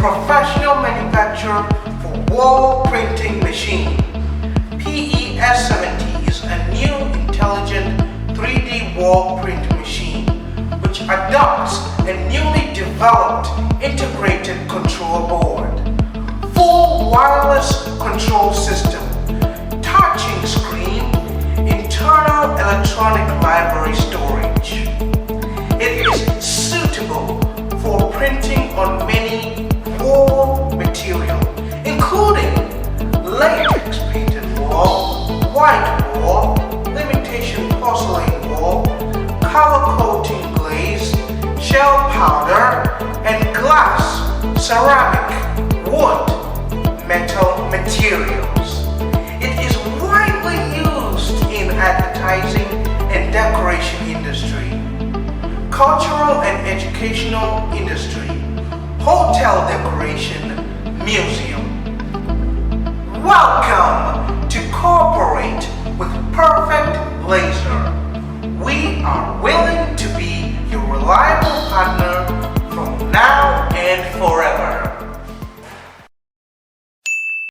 professional manufacturer for wall printing machine. PES70 is a new intelligent 3D wall print machine which adopts a newly developed integrated control board, full wireless control system, touching screen, internal electronic library storage. It is suitable for printing on many wall material, including latex painted wall, white wall, limitation porcelain wall, color coating glaze, shell powder, and glass, ceramic, wood, metal materials. It is widely used in advertising and decoration industry, cultural and educational industry, hotel decoration, museum. Welcome